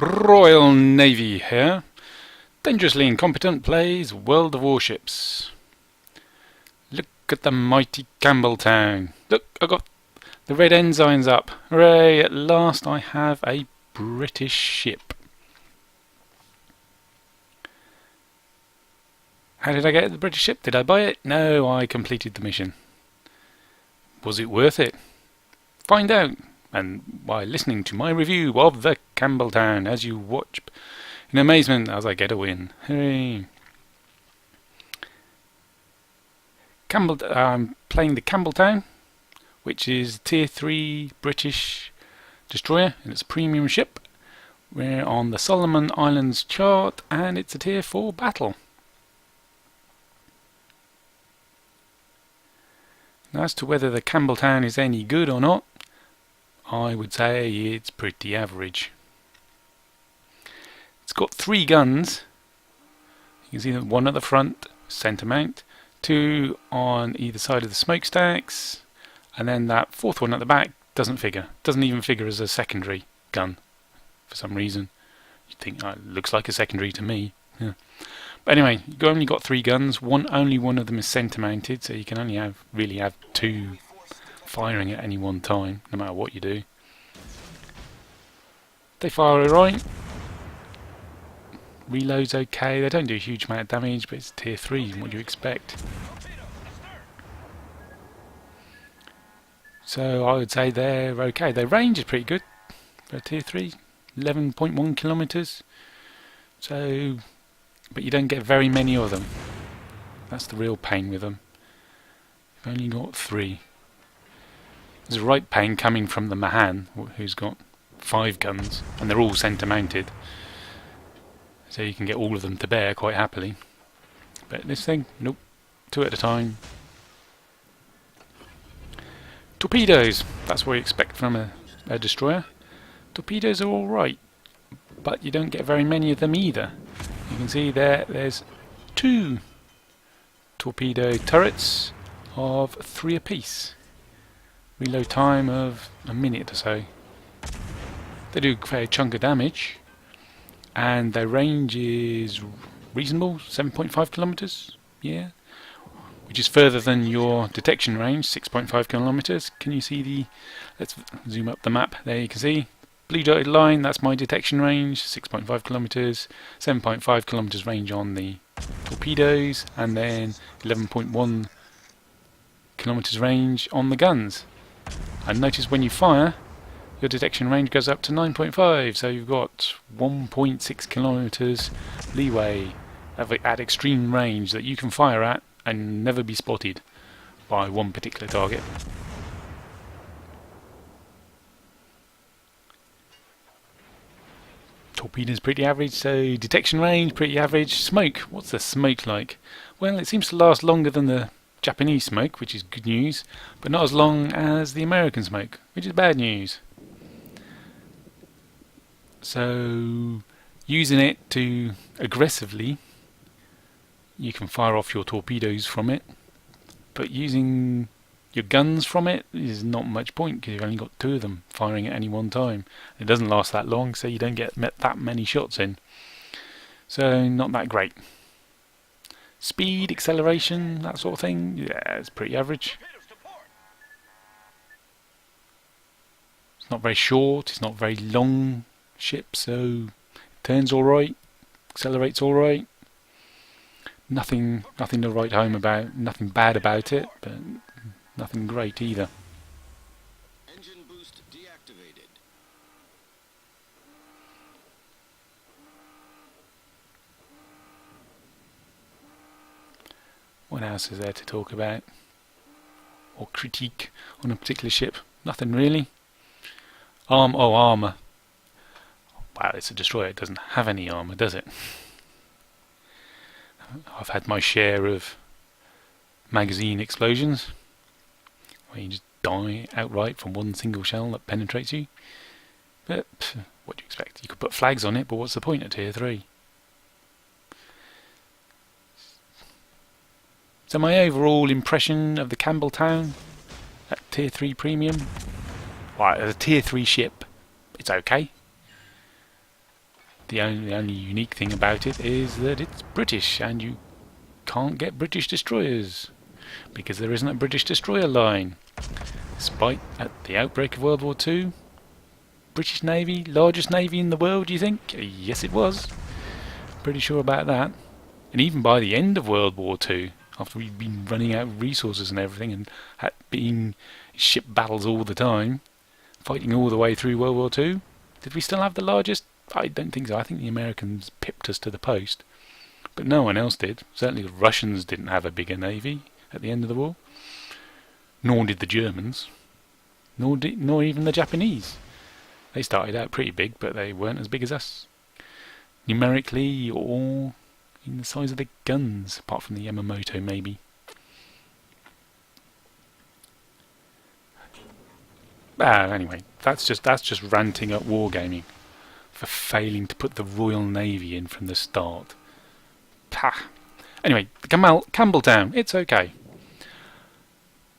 Royal Navy here. Dangerously Incompetent plays World of Warships. Look at the mighty Campbeltown. Look, I got the red ensigns up. Hooray, at last I have a British ship. How did I get the British ship? Did I buy it? No, I completed the mission. Was it worth it? Find out, and by listening to my review of the Campbeltown as you watch in amazement as I get a win. Hooray! I'm playing the Campbeltown, which is Tier 3 British destroyer, and it's a premium ship. We're on the Solomon Islands chart, and it's a Tier 4 battle. Now, as to whether the Campbeltown is any good or not, I would say it's pretty average. It's got 3 guns. You can see one at the front, centre mount, 2 on either side of the smokestacks, and then that 4th one at the back doesn't figure. Doesn't even figure as a secondary gun for some reason. You'd think it looks like a secondary to me. Yeah. But anyway, you've only got 3 guns. Only one of them is centre mounted, so you can only really have 2 firing at any one time, no matter what you do. They fire alright. Reload's okay. They don't do a huge amount of damage, but it's Tier 3, what do you expect? So I would say they're okay. Their range is pretty good for a Tier 3, 11.1 kilometers. So, but you don't get very many of them. That's the real pain with them. You've only got 3. There's a right pain coming from the Mahan, who's got 5 guns, and they're all centre mounted. So you can get all of them to bear quite happily. But this thing, nope, 2 at a time. Torpedoes, that's what you expect from a destroyer. Torpedoes are alright, but you don't get very many of them either. You can see there's 2 torpedo turrets of 3 apiece. Reload time of a minute or so. They do a fair chunk of damage, and their range is reasonable, 7.5 kilometers. Yeah, which is further than your detection range, 6.5 kilometers. Can you see the? Let's zoom up the map. There you can see blue dotted line. That's my detection range, 6.5 kilometers, 7.5 kilometers range on the torpedoes, and then 11.1 kilometers range on the guns. And notice when you fire, your detection range goes up to 9.5, so you've got 1.6 kilometers leeway at extreme range that you can fire at and never be spotted by one particular target. Torpedoes pretty average, so detection range pretty average. Smoke, what's the smoke like? Well, it seems to last longer than the Japanese smoke, which is good news, but not as long as the American smoke, which is bad news. So, using it to aggressively, you can fire off your torpedoes from it, but using your guns from it is not much point because you've only got 2 of them firing at any one time. It doesn't last that long, so you don't get that many shots in. So, not that great. Speed, acceleration, that sort of thing, yeah, it's pretty average. It's not very short, it's not very long ship, so it turns alright, accelerates alright. Nothing to write home about, nothing bad about it, but nothing great either. Engine boost deactivated. What else is there to talk about or critique on a particular ship? Nothing really. Armour. Wow, it's a destroyer. It doesn't have any armour, does it? I've had my share of magazine explosions where you just die outright from one single shell that penetrates you. But what do you expect? You could put flags on it, but what's the point at Tier 3? So my overall impression of the Campbeltown at Tier 3 Premium, well, as a Tier 3 ship, it's okay. The only unique thing about it is that it's British, and you can't get British destroyers because there isn't a British destroyer line. Despite at the outbreak of World War II, British Navy, largest navy in the world, do you think? Yes, it was. Pretty sure about that. And even by the end of World War II, after we'd been running out of resources and everything, and had been ship battles all the time, fighting all the way through World War II, did we still have the largest? I don't think so. I think the Americans pipped us to the post. But no one else did. Certainly the Russians didn't have a bigger navy at the end of the war. Nor did the Germans. Nor even the Japanese. They started out pretty big, but they weren't as big as us. Numerically, or in the size of the guns, apart from the Yamamoto maybe. Anyway, that's just ranting at wargaming for failing to put the Royal Navy in from the start. Pah. Anyway, Campbeltown, it's okay.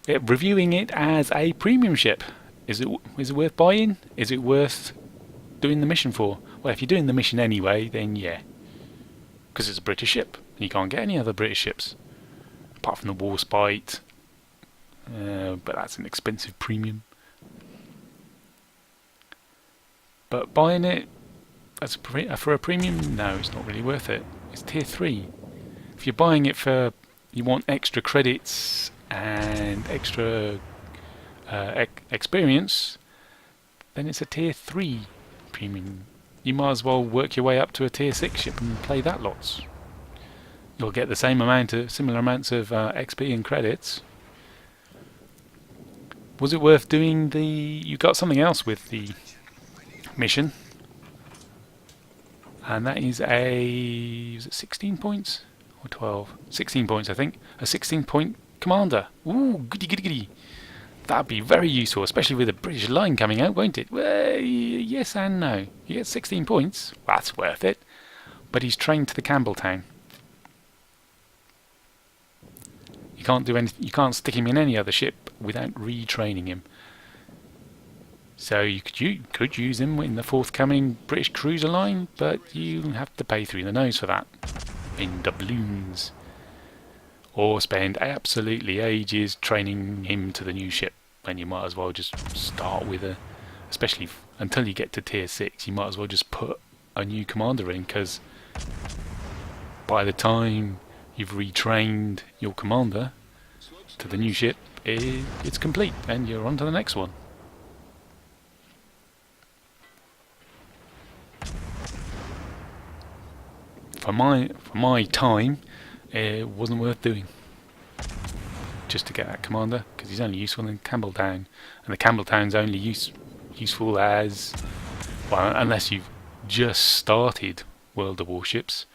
Reviewing it as a premium ship. Is it worth buying? Is it worth doing the mission for? Well, if you're doing the mission anyway, then yeah. Because it's a British ship, and you can't get any other British ships. Apart from the Warspite. But that's an expensive premium. But buying it as for a premium, no, it's not really worth it. It's tier 3. If you're buying it for, you want extra credits and extra experience, then it's a tier 3 premium. You might as well work your way up to a tier 6 ship and play that lots. You'll get the similar amounts of XP and credits. Was it worth doing the? You got something else with the mission, and that is was it 16 points or 12? 16 points, I think. A 16-point commander. Ooh, goody goody goody. That'd be very useful, especially with the British line coming out, won't it? Well, yes and no. You get 16 points. That's worth it. But he's trained to the Campbeltown. You can't do anything. You can't stick him in any other ship without retraining him. So you could use him in the forthcoming British cruiser line, but you have to pay through the nose for that in doubloons, or spend absolutely ages training him to the new ship. When you might as well just start with especially until you get to tier 6, you might as well just put a new commander in, because by the time you've retrained your commander to the new ship, it's complete and you're on to the next one. For my time, it wasn't worth doing just to get that commander, because he's only useful in Campbeltown, and the Campbeltown's only useful as, well, unless you've just started World of Warships,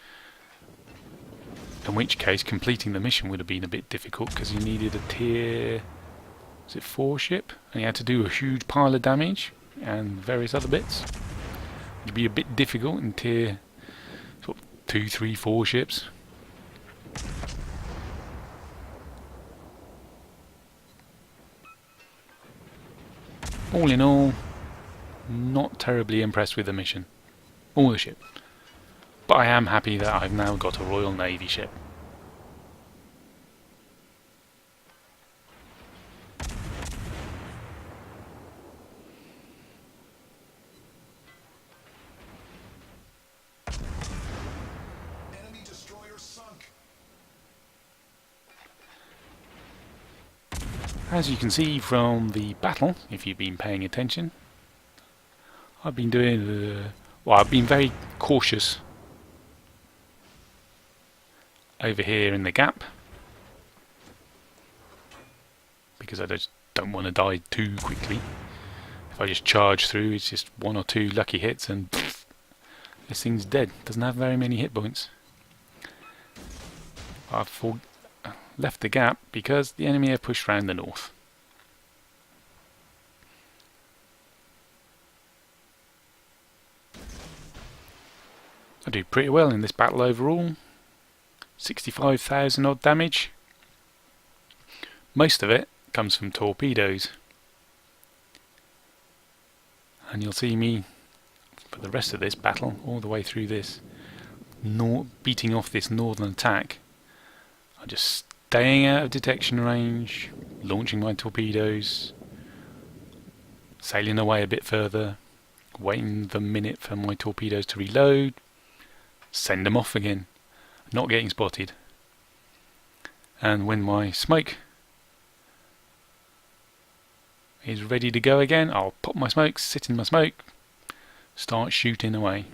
in which case completing the mission would have been a bit difficult because you needed a tier 4 ship, and you had to do a huge pile of damage and various other bits. It'd be a bit difficult in tier 2, 3, 4 ships. All in all, not terribly impressed with the mission or the ship, but I am happy that I've now got a Royal Navy ship. Enemy destroyer sunk. As you can see from the battle, if you've been paying attention, I've been doing I've been very cautious over here in the gap, because I just don't want to die too quickly. If I just charge through, it's just 1 or 2 lucky hits and pff, this thing's dead. Doesn't have very many hit points. I've left the gap because the enemy have pushed round the north. I do pretty well in this battle overall. 65,000 odd damage. Most of it comes from torpedoes. And you'll see me for the rest of this battle, all the way through this, beating off this northern attack, I'm just staying out of detection range, launching my torpedoes, sailing away a bit further, waiting the minute for my torpedoes to reload, send them off again, not getting spotted. And when my smoke is ready to go again, I'll pop my smoke, sit in my smoke, start shooting away.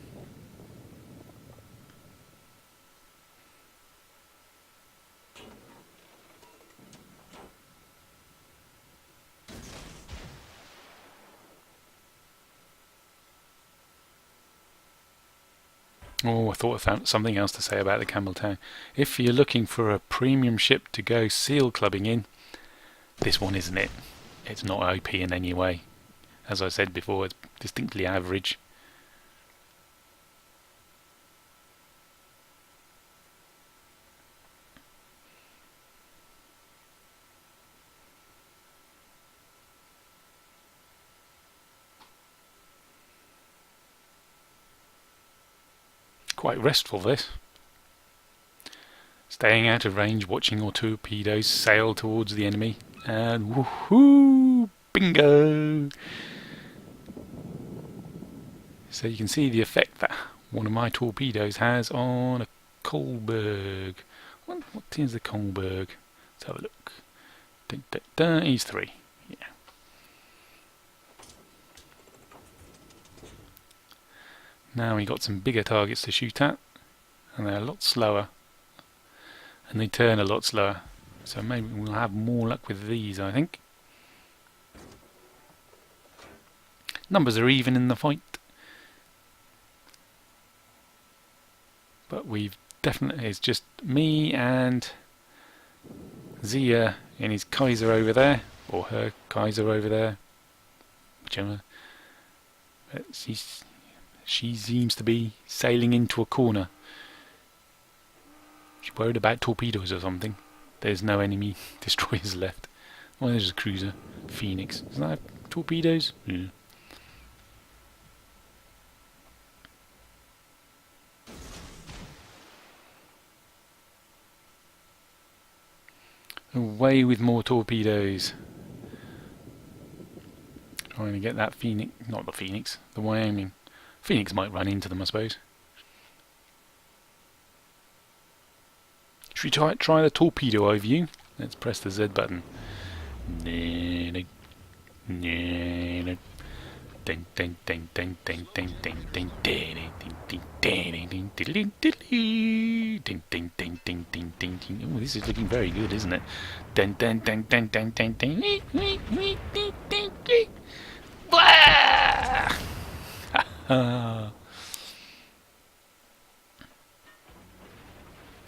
Oh, I thought I found something else to say about the Campbeltown. If you're looking for a premium ship to go seal clubbing in, this one isn't it. It's not OP in any way. As I said before, it's distinctly average. Quite restful, this. Staying out of range, watching your torpedoes sail towards the enemy, and woohoo! Bingo! So you can see the effect that one of my torpedoes has on a Kolberg. What is the Kolberg? Let's have a look. Dun, dun, dun. He's 3. Yeah. Now we got some bigger targets to shoot at, and they're a lot slower, and they turn a lot slower. So maybe we'll have more luck with these, I think. Numbers are even in the fight, but we've definitely, it's just me and Zia in his Kaiser over there, or her Kaiser over there, whichever. But she seems to be sailing into a corner. She's worried about torpedoes or something. There's no enemy destroyers left. Well, there's a cruiser, Phoenix. Does that have torpedoes? Yeah. Away with more torpedoes. Trying to get that Phoenix, not the Phoenix, the Wyoming. Phoenix might run into them, I suppose. Should we try the torpedo overview? Let's press the Z button. Oh, this is looking very good, isn't it?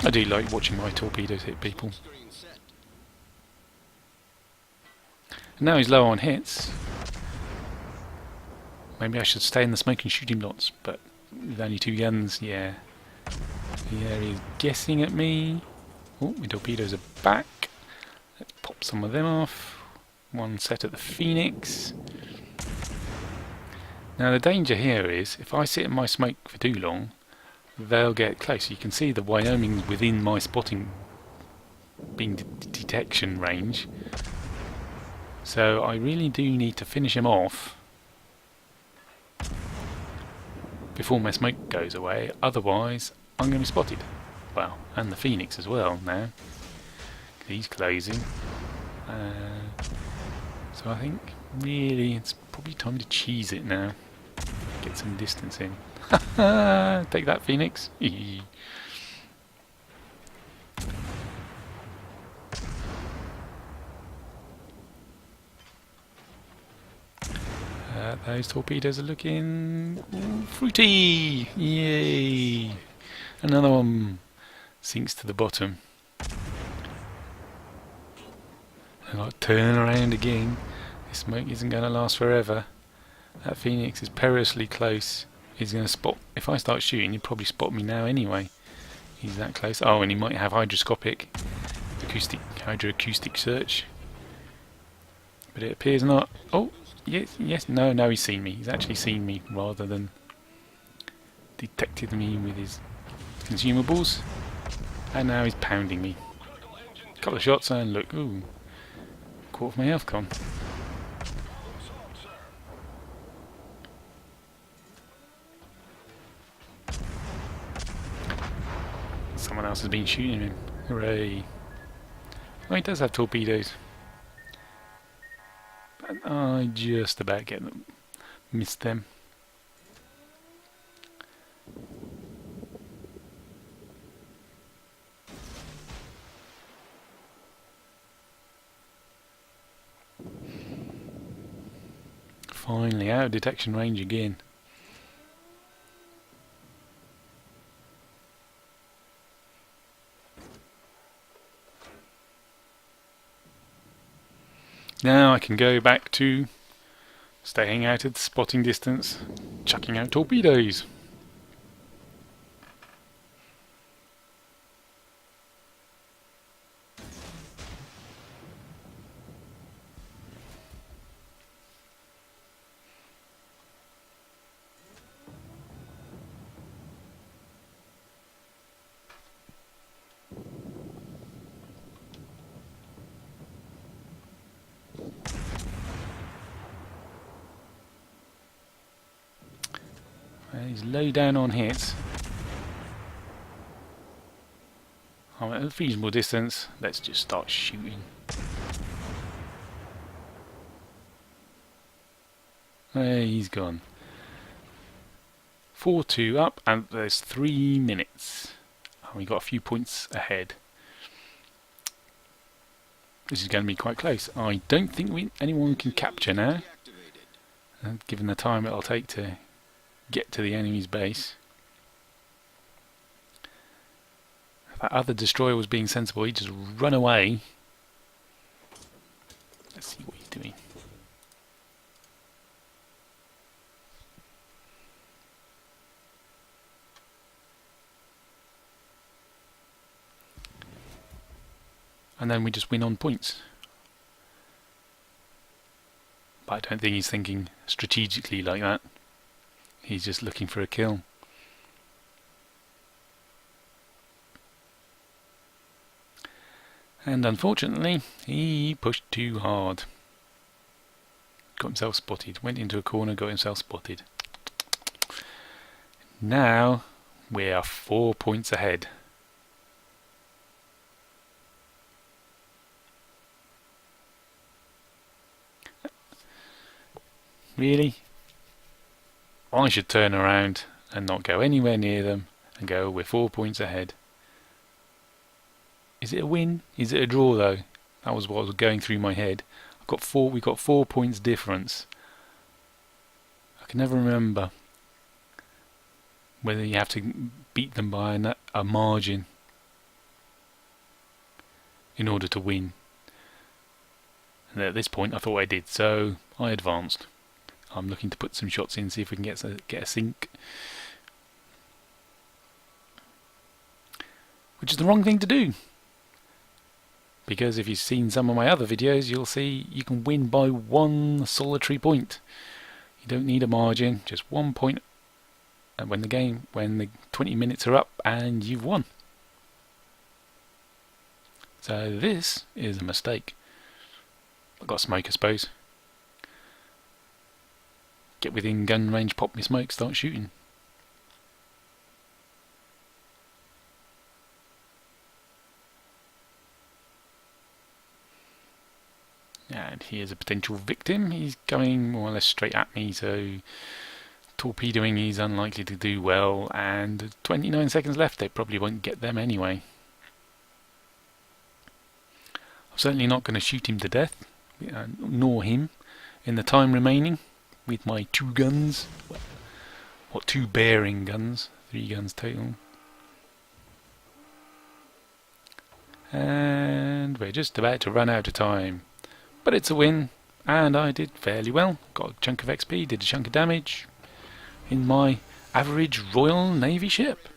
I do like watching my torpedoes hit people. Now he's low on hits. Maybe I should stay in the smoke and shoot him lots, but with only 2 guns, yeah. Yeah, he's guessing at me. Oh, my torpedoes are back. Let's pop some of them off. 1 set at the Phoenix. Now the danger here is, if I sit in my smoke for too long, they'll get close. You can see the Wyoming's within my spotting, being detection range. So I really do need to finish him off before my smoke goes away, otherwise I'm going to be spotted. Well, and the Phoenix as well now. He's closing. So I think really it's probably time to cheese it now. Get some distance in. Take that, Phoenix. Those torpedoes are looking fruity. Yay! Another one sinks to the bottom. And I'll turn around again. This smoke isn't going to last forever. That Phoenix is perilously close. He's going to spot. If I start shooting, he'd probably spot me now anyway. He's that close. Oh, and he might have hydroscopic, hydroacoustic search. But it appears not. Oh, yes, no, he's seen me. He's actually seen me rather than detected me with his consumables, and now he's pounding me. A couple of shots and look, ooh, quarter of my health gone. Someone else has been shooting him. Hooray. Oh, he does have torpedoes. But I just about missed them. Finally out of detection range again. Now I can go back to staying out at spotting distance, chucking out torpedoes. He's low down on hits. I'm at a reasonable distance. Let's just start shooting. He's gone. 4-2 up, and there's 3 minutes. And we got a few points ahead. This is going to be quite close. I don't think anyone can capture now, given the time it'll take to get to the enemy's base. If that other destroyer was being sensible, he'd just run away. Let's see what he's doing. And then we just win on points. But I don't think he's thinking strategically like that. He's just looking for a kill. And unfortunately, he pushed too hard. Got himself spotted. Went into a corner, got himself spotted. Now we are 4 points ahead. Really? I should turn around and not go anywhere near them and go, we're 4 points ahead. Is it a win? Is it a draw though? That was what was going through my head. We got 4 points difference. I can never remember whether you have to beat them by a margin in order to win. And at this point I thought I did, so I advanced. I'm looking to put some shots in, see if we can get a sink. Which is the wrong thing to do. Because if you've seen some of my other videos, you'll see you can win by 1 solitary point. You don't need a margin, just 1 point. And when the 20 minutes are up, and you've won. So this is a mistake. I've got smoke, I suppose. Get within gun range, pop me smoke, start shooting. And here's a potential victim. He's going more or less straight at me, so torpedoing he's unlikely to do well, and 29 seconds left. They probably won't get them anyway. I'm certainly not going to shoot him to death, nor him, in the time remaining with my 2 guns. What, 2 bearing guns? 3 guns total. And we're just about to run out of time. But it's a win, and I did fairly well. Got a chunk of XP, did a chunk of damage in my average Royal Navy ship.